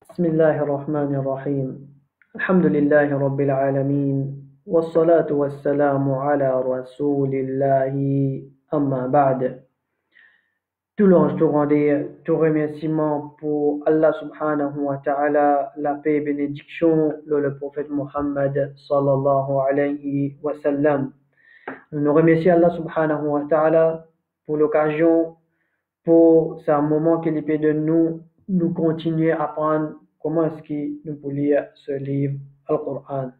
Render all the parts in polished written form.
بسم الله الرحمن الرحيم الحمد لله رب العالمين والصلاة والسلام على رسول الله أما بعد. Tout l'ange te rendait tout remerciement pour Allah subhanahu wa ta'ala, la paix et bénédiction, le prophète Muhammad sallallahu alayhi wa sallam. Nous remercions Allah subhanahu wa ta'ala pour l'occasion, pour ce moment qu'il est de nous continuer à apprendre comment est-ce que nous pouvons lire ce livre, Al-Qur'an.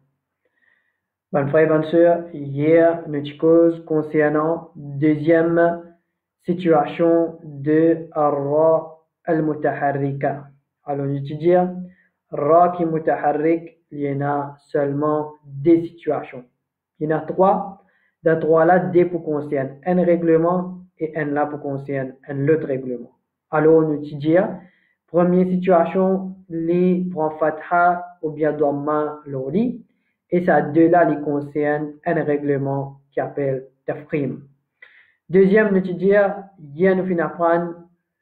Mes frères et bonnes sœurs, hier, nous avons cause concernant deuxième situation de Ra al-Mutaharrika. Alors, nous dire Ra qui est mutaharrik, il y en a seulement deux situations. Il y en a trois. Dans trois-là, deux pour concerne un règlement et un là pour concerne un autre règlement. Alors, nous dire première situation, les prend fatha ou bien dhamma l'oli. Et ça deux-là, les concerne un règlement qui appelle tafrim. Deuxième, nous dire, hier nous finissons apprendre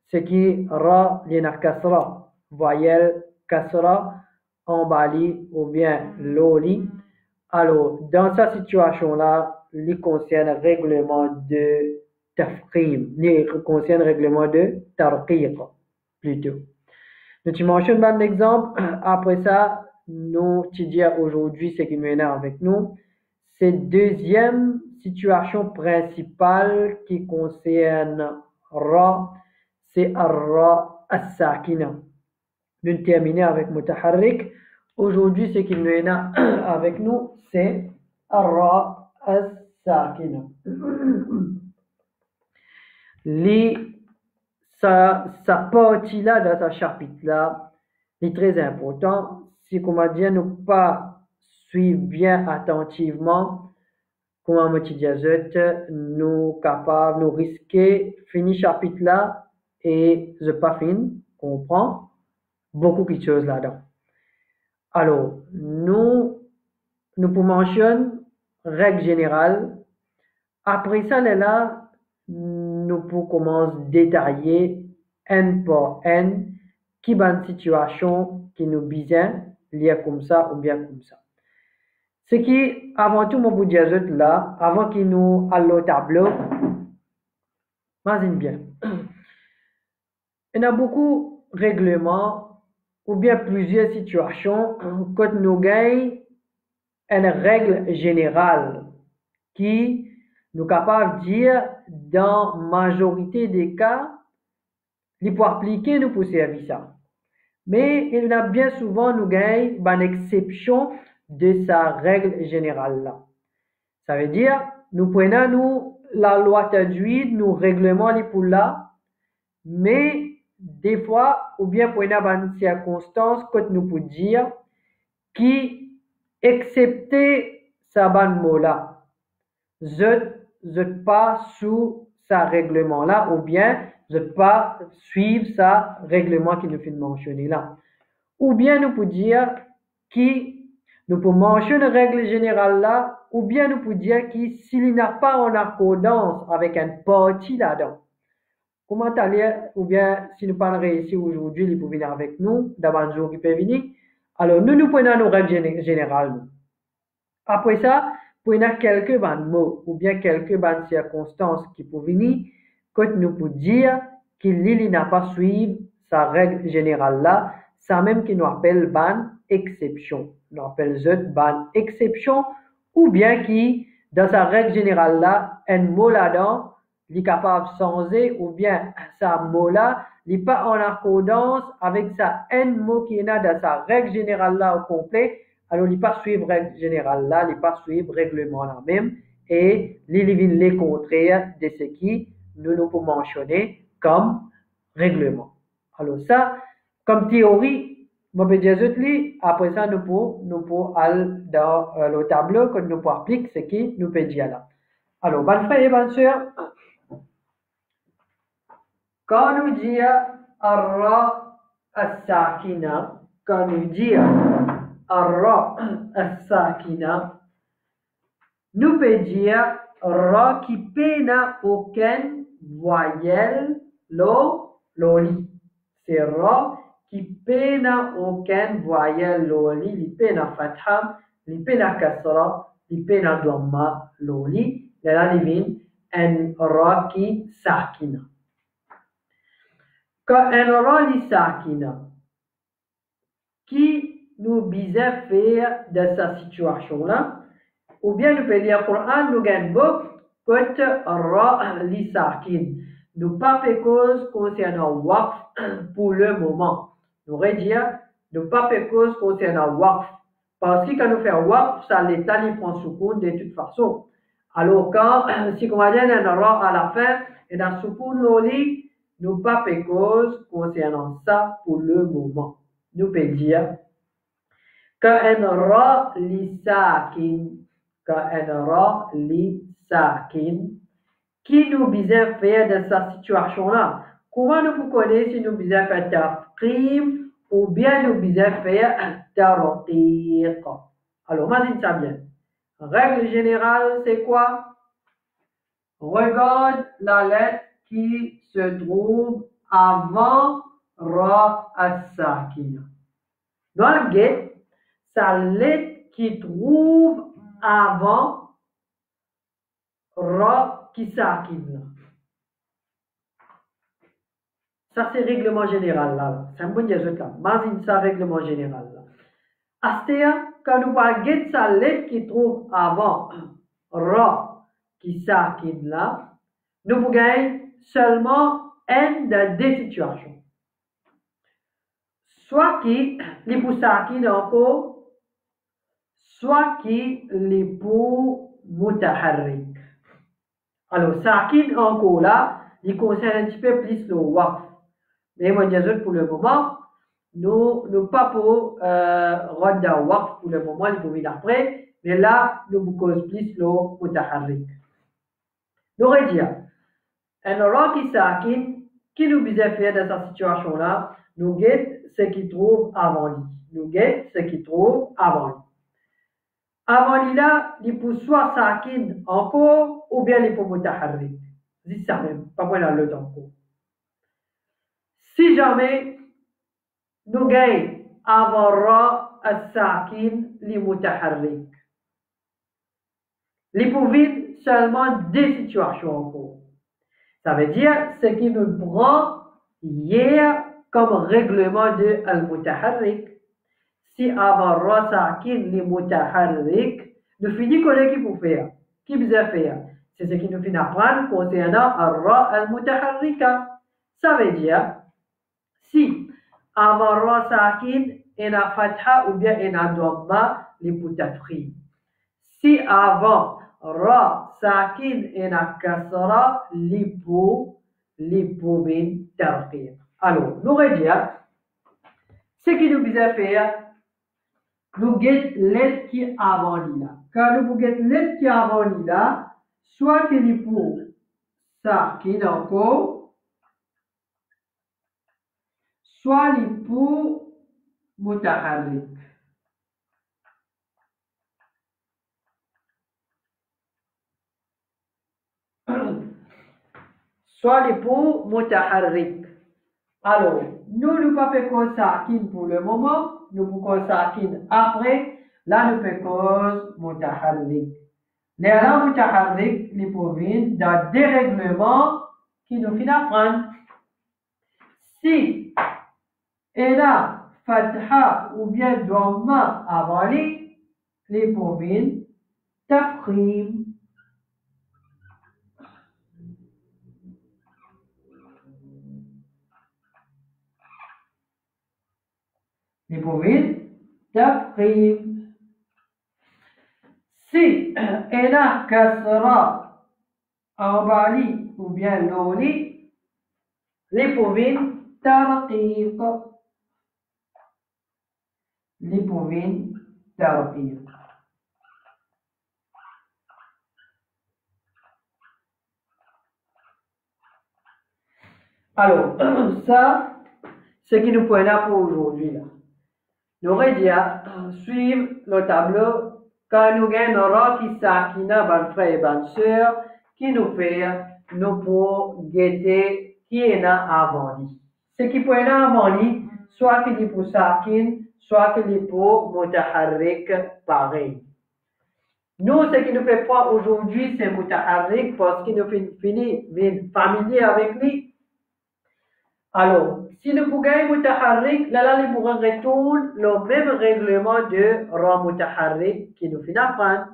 ce qui ra l'ina kasra, voyelle kasra en bali ou bien l'oli. Alors, dans cette situation-là, il concerne règlement de tafrim, il concerne règlement de tarqiq, plutôt. Nous tu mentionnes un exemple. Après ça, nous tu dis aujourd'hui ce qui mène avec nous. C'est deuxième situation principale qui concerne Ra, c'est Ra as-Sakina. Nous terminons avec Mutaharrik. Aujourd'hui, ce qui mène avec nous, c'est Ra as-Sakina. Sa partie-là, dans ce chapitre-là, est très important. Si, comment dire, ne pas suivre bien attentivement, comment me dire, nous capables, nous risquer, finir chapitre-là et je pas fini, comprend beaucoup de choses là-dedans. Alors, nous pouvons mentionner règle générale. Après ça, là, nous pouvons commencer à détailler un par un qui est une situation qui nous besoin lire comme ça ou bien comme ça. Ce qui, avant tout, mon bout de là, avant qu'il nous aille au tableau, imagine bien. Il y a beaucoup de règlements ou bien plusieurs situations quand nous gagnons une règle générale qui nous capable de dire dans la majorité des cas, il faut appliquer nous pour servir ça. Mais il y a bien souvent nous gagnons une exception de sa règle générale là. Ça veut dire, nous prenons nous la loi tajwid, nous règlements les pour là, mais des fois, ou bien prenons une circonstance que nous pouvons dire qui, excepté sa ban mot là, je pas sous sa règlement là, ou bien je pas suivre sa règlement qui nous fait mentionner là. Ou bien nous pouvons dire qui nous pouvons mentionner une règle générale là, ou bien nous pouvons dire qui s'il n'a pas en accordance avec une partie là-dedans. Comment aller, ou bien si nous pas réussi aujourd'hui, il peut venir avec nous, d'abord un jour qui peut venir. Alors nous prenons nos règles générales. Après ça, prenons quelques mots ou bien quelques circonstances qui peuvent venir, que nous pouvons dire qu'il n'a pas suivi sa règle générale là, ça même qui nous appelle ban exception. Nous appelle ban exception, ou bien qui, dans sa règle générale là, un mot là-dedans, il est capable de changer, ou bien sa mot là, il n'est pas en accordance avec sa un mot qui est dans sa règle générale là au complet. Alors, il n'est pas suivre règle générale là, il n'est pas suivre règlement là même, et il les contraires de ce qui nous pouvons mentionner comme règlement. Alors, ça, comme théorie, je peux dire après ça, nous pouvons aller dans le tableau que nous pouvons appliquer ce qui nous peut dire là. Alors, bonne frère et bonne sœur, quand nous disons Ar-Ra as-Sakina, quand nous disons Ra as-Sakina, nous peut dire Ra qui n'a aucune voyelle, l'oli. C'est Ra qui pena aucun voyelle loli, li pena fatha, li pena kasra, li pena dhamma loli, la divine en ra qui sakina. Quand en ra li sakina, qui nous bisait faire de cette situation-là, ou bien nous peut lire le Coran, nous gagnons beaucoup ra li sakin. Nous pas fait cause concernant waqf pour le moment. Nous dire, nous pas fait cause concernant waqf. Parce que quand nous faisons waqf, ça l'État il prend soukoun de toute façon. Alors quand, si on va dire un ra à la fin, et dans soukoun loli, nous pas fait cause concernant ça pour le moment. Nous peut dire, كأن را لساكن كأن را لساكن qui nous besoin faire de cette situation-là? Comment nous pouvons connaître si nous besoin faire tafqim ou bien nous besoin faire tarqiq? Alors, imagine ça bien. Règle générale, c'est quoi? Regarde la lettre qui se trouve avant ra as-sakina. Dans le guet, sa lettre qui trouve avant ra qui s'acquive. Ça, c'est règlement général là. C'est un bon dièse là. Mazine ça règlement général là. Astéa, quand nous parlons de sa lettre qui trouve avant ra qui s'acquive là, nous pouvons gagner seulement une de deux situations. Soit qui les pour s'acquive encore, soit qui les pour mutaharrik. Alors, sakin encore là, il concerne un petit peu plus le waqf. Mais moi, pour le moment, nous pas pour rendre waqf pour le moment, il faut venir après. Mais là, nous cause plus le mutaharrik. Nous dire, un ra qui sakin, qui nous besoin faire dans cette situation-là, nous guette ce qu'il trouve avant lui. Nous guette ce qu'il trouve avant lui. Avant là, il peut soit sakin encore ou bien il peut mutaharrik. C'est ça même, pas moi dans le temps. Si jamais nous gagnons avant ra as-sakin li mutaharrik, il peut vivre seulement deux situations encore. Ça veut dire ce qui nous prend hier comme règlement de al-mutaharrik. Si avant ra sakin li mutaharrik, nous finissons connaître qui pour faire. Qui peut faire? C'est ce qui nous finit apprendre concernant ra al-mutaharrika. Ça veut dire, si avant ra sakin, il y a fatha ou bien il y a dhamma li mutafri. Si avant ra sakin, il y a kasra li bin tarqir. Alors, nous dire, ce qui nous besoin faire, nous get lettre qui avant là. Quand nous get lettre qui avant là, soit qu'il est pour ça qui est encore, soit il est pour mutaharrik. Soit il est pour mutaharrik. Alors, nous ne pas faire cause sakin pour le moment, nous pouvons sakin après, là nous faisons cause mutaharrik. Les langues mutaharrik, les proviennent d'un dérèglement qui nous finit à prendre. Si il a fatha ou bien dhamma avant les proviennent tafkhim. Les proviennent tafkhim. Si il a kasra en bali ou bien loli, les proviennent tarqiq. Les proviennent tarqiq. Alors, ça, c'est ce qui nous point là pour aujourd'hui. Là. Nous allons suivre le tableau quand nous gagnons ra qui sakina, ban frère et ban sœur, qui nous fait, nous pour guetter qui est là avant lui. Ce qui point là avant lui, soit qu'il est pour sakin, soit qu'il est pour mutaharrik pareil. Nous, ce qui nous fait peur aujourd'hui, c'est mutaharrik parce qu'il nous fait familier avec lui. Alors, si nous pouvons mutaharrik, là, nous pourrons retourner le même règlement de ra mutaharrik qui nous fait apprendre.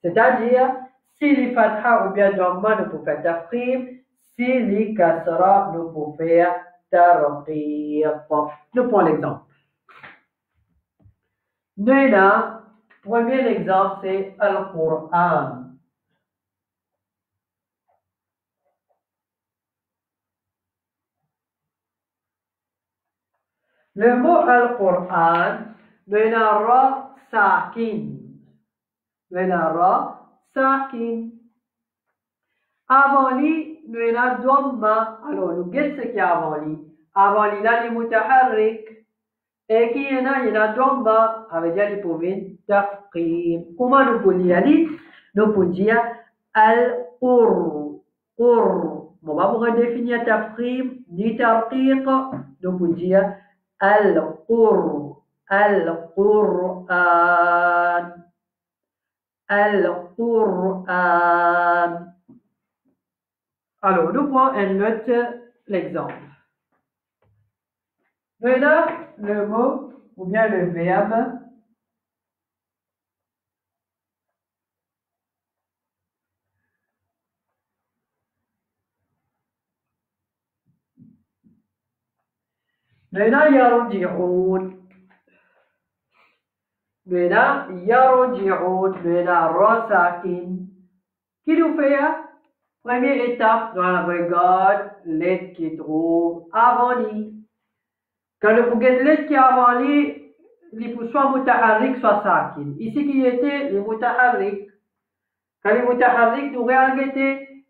C'est-à-dire, si les fatha ou bien dhamma, nous pouvons faire tafkhim, si les kasra, nous pouvons faire tarqiq. Nous prenons l'exemple. Maintenant, premier exemple, c'est Al-Qur'an. Le mot Al-Qur'an, maintenant, ra sakin. Maintenant, ra sakin. Avant lui, maintenant, dhamma. Alors, nous regardons ce qu'il y a avant lui. Avant lui, là, il est mutaharrik. Et qui est là, il y a dhamma. Avec dire, il pouvait tafqim. Comment nous pouvons dire? Nous pouvons dire Al-Qur. Qur. Bon, on va définir tafqim, ni tarqiq. Nous pouvons dire Al-Qur. Al-Qur'an. Al-Qur'an. Alors, nous prenons un autre exemple. Maintenant, le mot ou bien le verbe maintenant, yarji'un. Maintenant, yarji'un. Maintenant, ra sakin. Qui nous fait? Première étape, on regarde lettre qui trouve avant lui. Quand le regarde lettre qui est avant lui, il soit mutaharrik, soit sakin. Ici, qui était le mutaharrik. Quand le mutaharrik, nous regardons,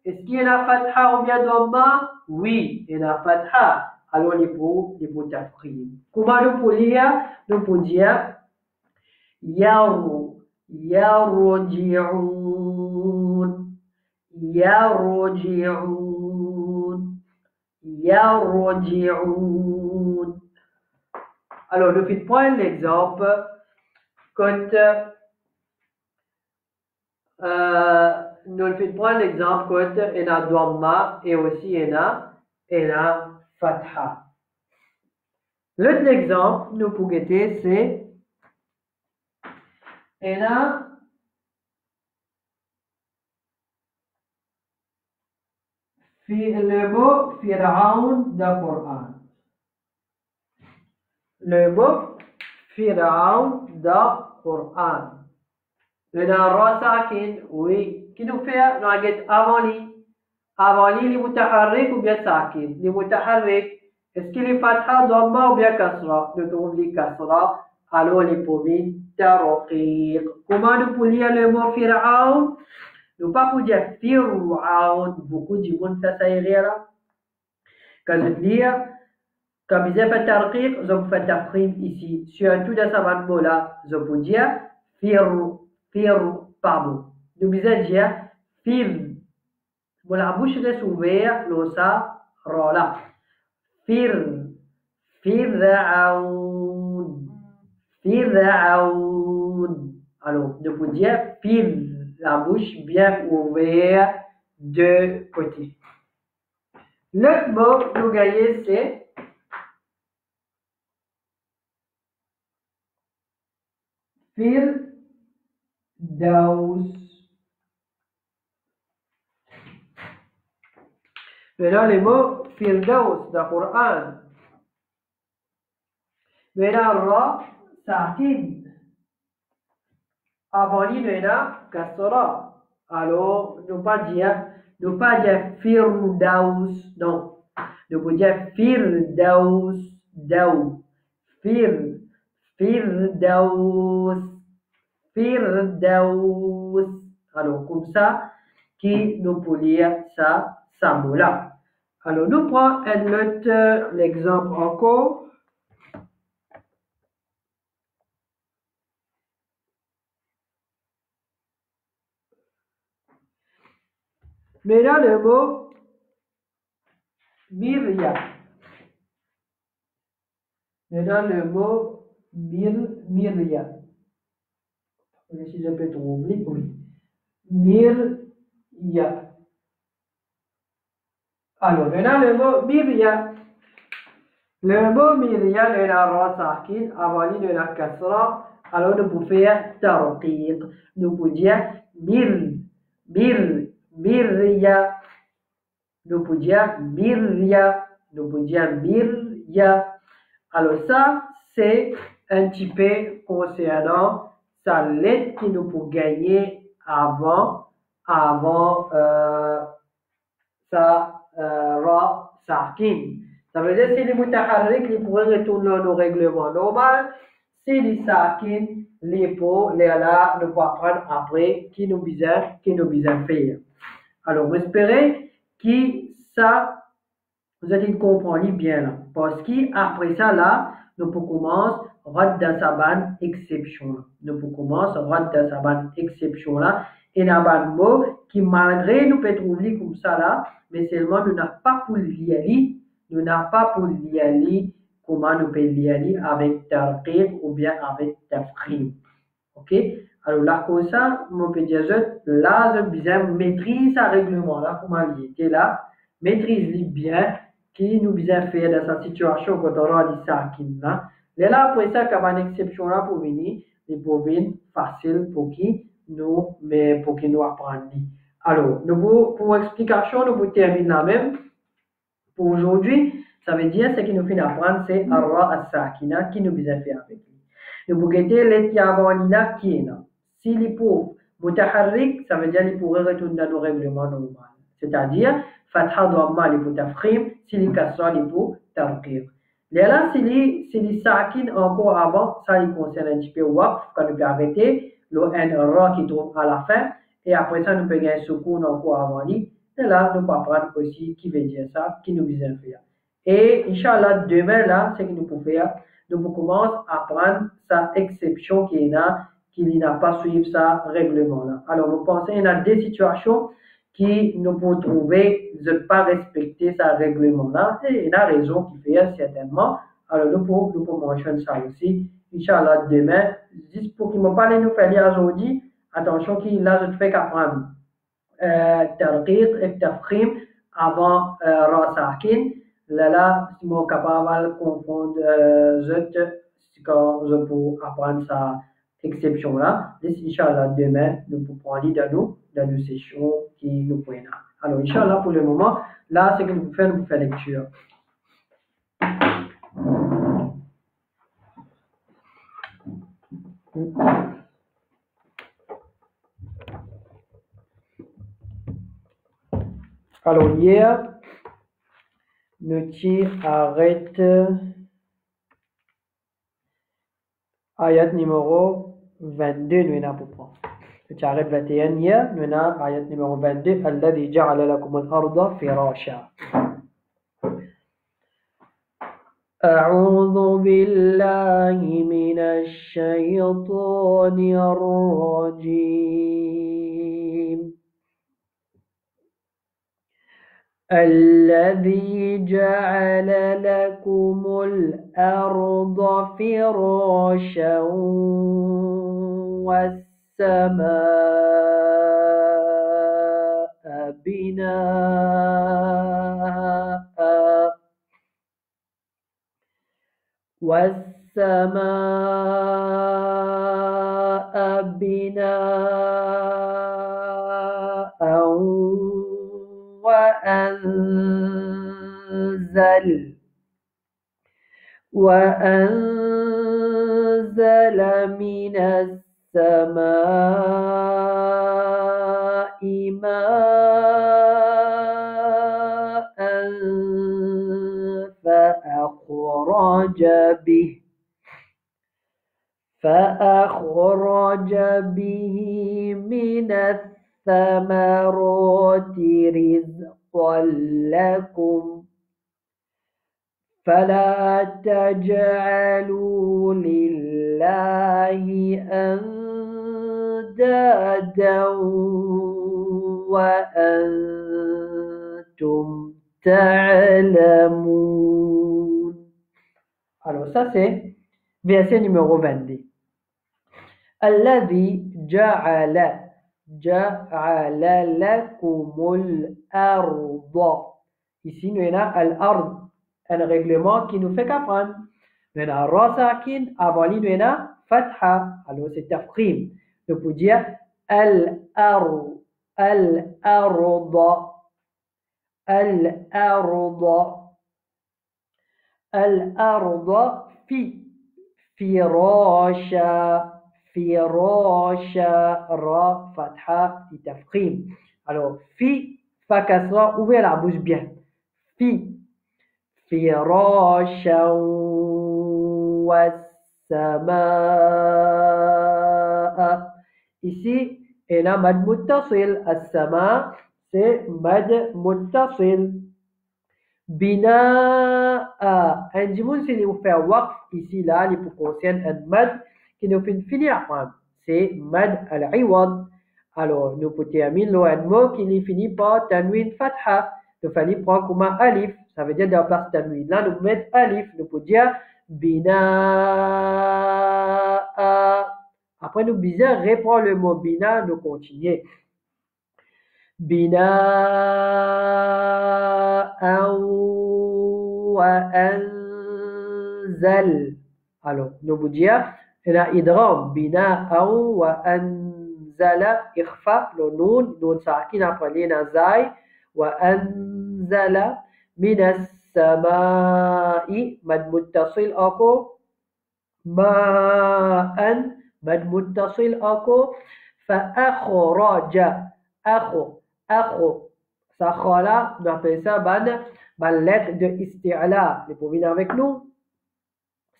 est-ce qu'il y a la fatha ou bien dhamma? Oui, il y a la fatha. Alors, il faut tafkhim. Comment nous pouvons lire? Nous pouvons dire yarji'un. Yarji'un. Yarji'un. Alors, nous faisons prendre l'exemple quand nous faisons prendre l'exemple quand il y a dhamma et aussi il y a fatha. L'autre exemple, nous pouvons guetter, c'est il y a le mot Fir'aun dans le Coran. Le mot Fir'aun dans le Coran. Le ra sakin, oui. Qui nous fait? Nous avons avant lui. Avant lui, il est mutaharrik ou bien sakin? Il est mutaharrik. Est-ce qu'il est fatha, dhamma ou bien kasra? Nous trouvons les kasra. Alors, les pouvons tarqiq. Comment nous pouvons lire le mot Fir'aun? Nous pas pour dire Fir'aun. Beaucoup de monde fait ça erreur. Quand je lis, quand je fais tarqiq, je fais tafkhim ici. Surtout dans ce mot-là, je peux dire pardon. Nous devons dire fir. Bon, la bouche reste ouverte, l'osa, rola. Fir'aun. Fir'aun. Alors, nous pouvons dire fir. La bouche bien ouverte de côté. Le mot nous gagnons, c'est Firdaus. Maintenant, le mot Firdaus dans le Coran. Maintenant, ra, sakin. Avant lui, maintenant, kasra. Alors, nous pas dire Firdaus, non. Nous pouvons dire Firdaus, daou. Firdaus. Firdaus. Alors, comme ça, qui nous peut lire ça, ça mot-là. Alors, nous prenons un autre l'exemple encore. Maintenant, le mot Myria. on a le mot mirya. Si je peux trouver, oui. Mirya. Alors, on a le mot mirya. Le mot mirya, on a ra sakin, avant on a kasra. Alors, nous pouvons faire tarqiq. Nous pouvons dire mirya. Nous pouvons dire mirya. Nous pouvons dire mirya. Alors, ça, c'est un petit peu concernant sa lettre qui nous peut gagner avant sa ra sakin. Ça veut dire si les mutaharrik, ils pourraient retourner dans nos règlements normaux. Si les sakin, les pots, les là, nous pouvons apprendre après qui nous besoin faire. Alors, espérez que ça, vous allez comprendre bien là. Parce qu'après ça, là, nous pouvons commencer rad dans sa bande exception là. Nous pouvons commencer rad dans sa bande exception là. Et dans un mot qui, malgré nous peut trouver comme ça là, mais seulement nous n'avons pas pour l'y aller, comment nous peut l'y aller avec tarqiq ou bien avec tafkhim. Ok? Alors là, comme ça, mon peut dire, là, je besoin maîtrise ce règlement là, comment il était là, maîtrise bien, qui nous besoin faire dans cette situation quand on a dit ça, qui là. Et là, après ça, quand une exception là pour venir, il peut venir facile pour qui nous apprendre. Alors, pour explication, nous pouvons terminer là même. Pour aujourd'hui, ça veut dire ce qui nous fait apprendre, c'est Arra as-Sakina qui nous besoin faire avec lui. Nous pouvons guetter les Yavanina qui est là. Si les pauvres, Mutaharrik, ça veut dire qu'ils pourraient retourner dans nos règlements normaux. C'est-à-dire, Fatha Dhamma les pour Tafkhim, si les Kasra les pour Tarqir. Là, si les Sakin encore avant, ça les concerne un petit peu Waqf, quand nous peut arrêter, le N Ra qui trouve à la fin, et après ça, nous pouvons gagner Soukoun encore avant lui. Et là, nous pouvons apprendre aussi qui veut dire ça, qui nous besoin faire. Et Inch'Allah, demain, là, ce que nous pouvons faire, nous pouvons commencer à apprendre sa exception qui est là, qui n'a pas suivi ça règlement là. Alors, nous pensons qu'il y a des situations qui nous pouvons trouver de ne pas respecter sa règlement là, et il y a raison qui fait certainement. Alors, nous pouvons mentionner ça aussi. Inch'Allah, demain, juste pour qu'il me parle, nous faire lire aujourd'hui, attention qu'il là, je fais qu'apprendre. Tarqiq et tafkhim avant ra sakin. Là, si je suis capable de confondre quand je peux apprendre ça exception là. Inch'Allah, demain, nous pouvons prendre dans nos sessions qui nous prennent. Alors, Inch'Allah, pour le moment, là, ce que nous pouvons faire lecture. Alors, hier, nous arrête ayat numéro 22, nous avons pour prendre. Nous arrête 21 hier, nous avons ayat numéro 22, الذي جعل لكم الأرض فراشا. أعوذ بالله من الشيطان الرجيم. الذي جعل لكم الأرض فراشا والسماء بناء وأنزل من السماء ماء فأخرج به من الثمرات رزقا لكم فلا تجعلوا لله أندادا وأنتم تعلمون. Alors ça c'est verset numéro 22. الذي جعل لكم الأرض. Ici, nous avons al-ard, un règlement qui nous fait qu'apprendre. Nous avons rasakin, avant lui, nous avons fatha. Alors, c'est tafrim. Nous pouvons dire al-ard, al-ard, al-ard, al-ard, firasha. Firasha, ra, fatha, tafrim. Alors, fa kasra, ouvrez la bouche bien. فراشا والسماء. Ici, il y a mad muttasil. As-sama, c'est mad muttasil. Bina'a. Un jimoun, c'est nous faire waqf. Ici, là, il pour concerne un mad qui nous fait finir. C'est mad al-iwad. Alors, nous pouvons terminer un mot qui finit par tanwin fatha. Nous fallait prendre comme un alif. Ça veut dire dans la place tanwin. Là, nous mettons alif. Nous pouvons dire bina'a. Après, nous bizarre reprendre le mot bina. Nous continuons. Bina'an wa anzal. Alors, nous pouvons dire la idgham. Bina'an wa anzala. Ikhfa, le noun. Noun sakin après les nazai. وأنزل من السماء مد متصل أكو ماء مد متصل أكو فأخرج أخو سخلا on appelle ça ban lettre de isti'la. Vous pouvez venir avec nous.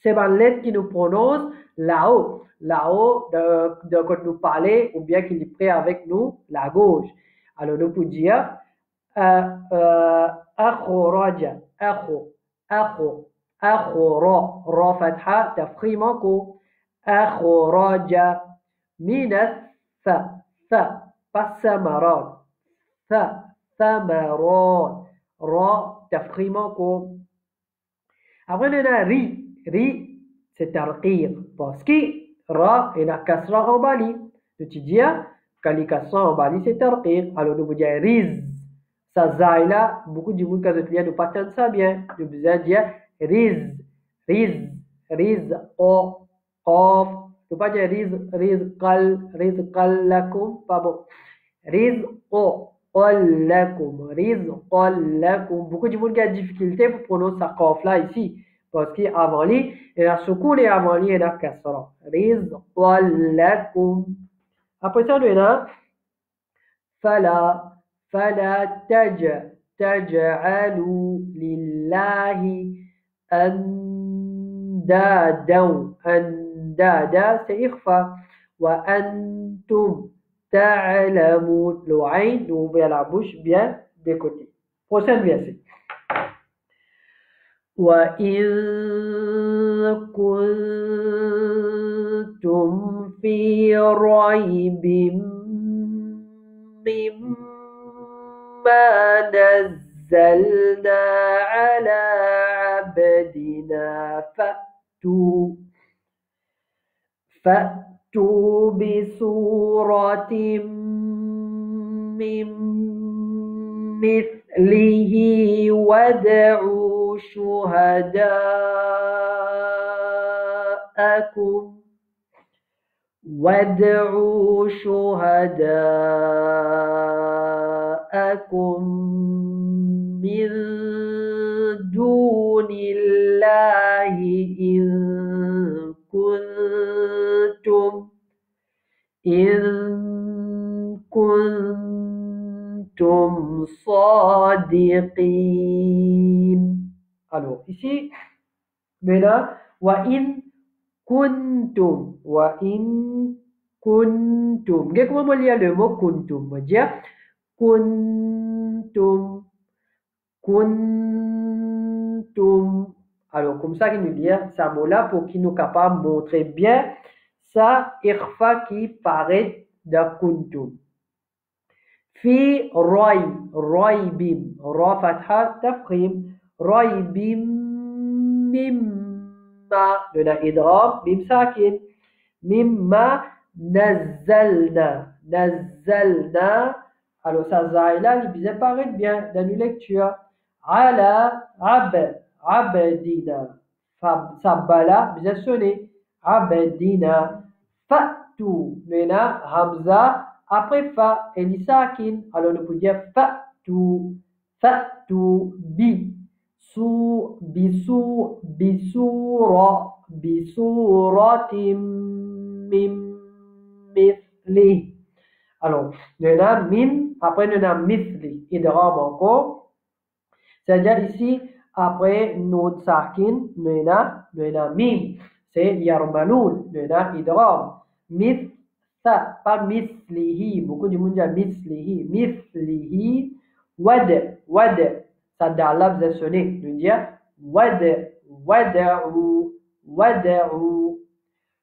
C'est ban lettre qui nous prononce là-haut de quand nous parler ou bien qu'il est prêt avec nous la gauche. Alors nous pouvons dire أخرج أخو را فتحة تفخيمكو أخرج من الثمرات ثمرات را تفخيمكو. Après on a ri c'est tarqir parce que ra il a kasra en bali. Le tidia quand il kasra en bali c'est tarqir. Alors nous pouvons dire riz. Ça zaïla, beaucoup de monde qui ne pas entendre ça bien. Nous besoin dire riz, o, qaf. Ne pas dire riz, qal lakum, pas bon. Riz, o, qal lakum. Beaucoup de monde qui a des difficultés pour prononcer ça qaf là ici. Parce qu'avant lui, il y a soukoun et avant lui, il y a kasra. Riz, qal lakum. Après ça, nous avons فلا تجعلوا لله أندادا سيخفى وأنتم تعلمون. Le aïn, nous ouvrons la bouche bien des côtés. Prochain verset. وإن كنتم في ريب مما نزلنا على عبدنا فأتوا بسورة من مثله وادعوا شهداءكم من دون الله إن كنتم صادقين. Alors ici, maintenant, وإن كنتم Regardez comment on lit le mot kuntum. On va dire kuntum. Alors comme ça, il nous dit ça mot-là pour qu'il nous capable de montrer bien ça irfa qui paraît de kuntum. Fi raybim. Ra fatha tafkhim. Raybim mim nous avons idram, mim sakin. Mimma nazzalna. Alors ça, zaïla, il bien paraît bien dans une lecture. Ala abdina. Sabbala, bien sonné. Abdina. Fa'tu. Nous hamza après fa et lisakin. Alors nous pouvons dire fa'tu. Fa'tu bi. Bisuratim min mithli. Alors, nous avons min, après nous avons mithli. Idram encore. C'est-à-dire ici, après nous sakin, nous avons mim. C'est yarmaloun. Nous avons idram. Mithla, pas mithlihi. Beaucoup de monde dit mithlihi. Mithlihi. Wad. Ça d'Allah vous a sonné. Nous dire wada'u.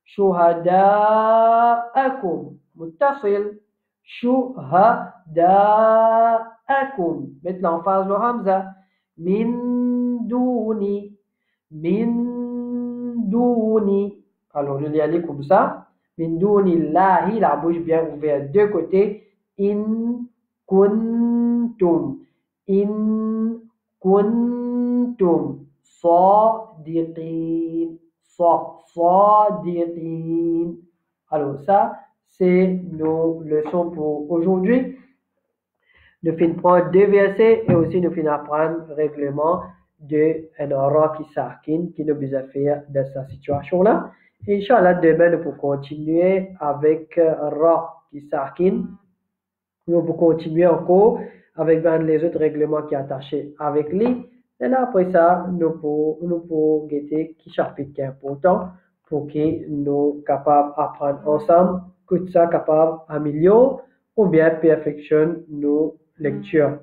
Shuhada'akum. Muttasil. Shuhada'akum. Maintenant, on phase le hamza. Min duni. Alors, nous y aller comme ça. Min dunillahi, la bouche bien ouverte de côté. In kuntum sadiqin. Sadiqin. Alors ça, c'est nos leçons pour aujourd'hui. Nous finissons prendre 2 versets et aussi nous finissons apprendre le règlement de un aura qui s'arquine qui nous a fait dans cette situation-là. Inch'Allah, demain, nous pouvons continuer avec ra qui s'arquine. Nous pouvons continuer encore avec les autres règlements qui sont attachés avec lui. Et là, après ça, nous pouvons guetter qui chapitre qui est important pour que nous soyons capables d'apprendre ensemble, que ça capable d'améliorer ou bien perfectionner nos lectures.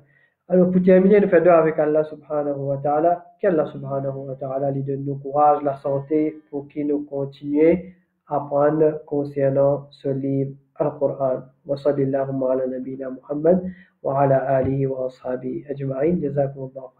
Alors, pour terminer, nous faisons avec Allah subhanahu wa ta'ala. Qu'Allah subhanahu wa ta'ala lui donne le courage, la santé pour que nous continuions à apprendre concernant ce livre, Al-Qur'an. Wa sallallahu ala nabina Muhammad wa ala alihi wa ashabihi ajma'in. Jazakumullah.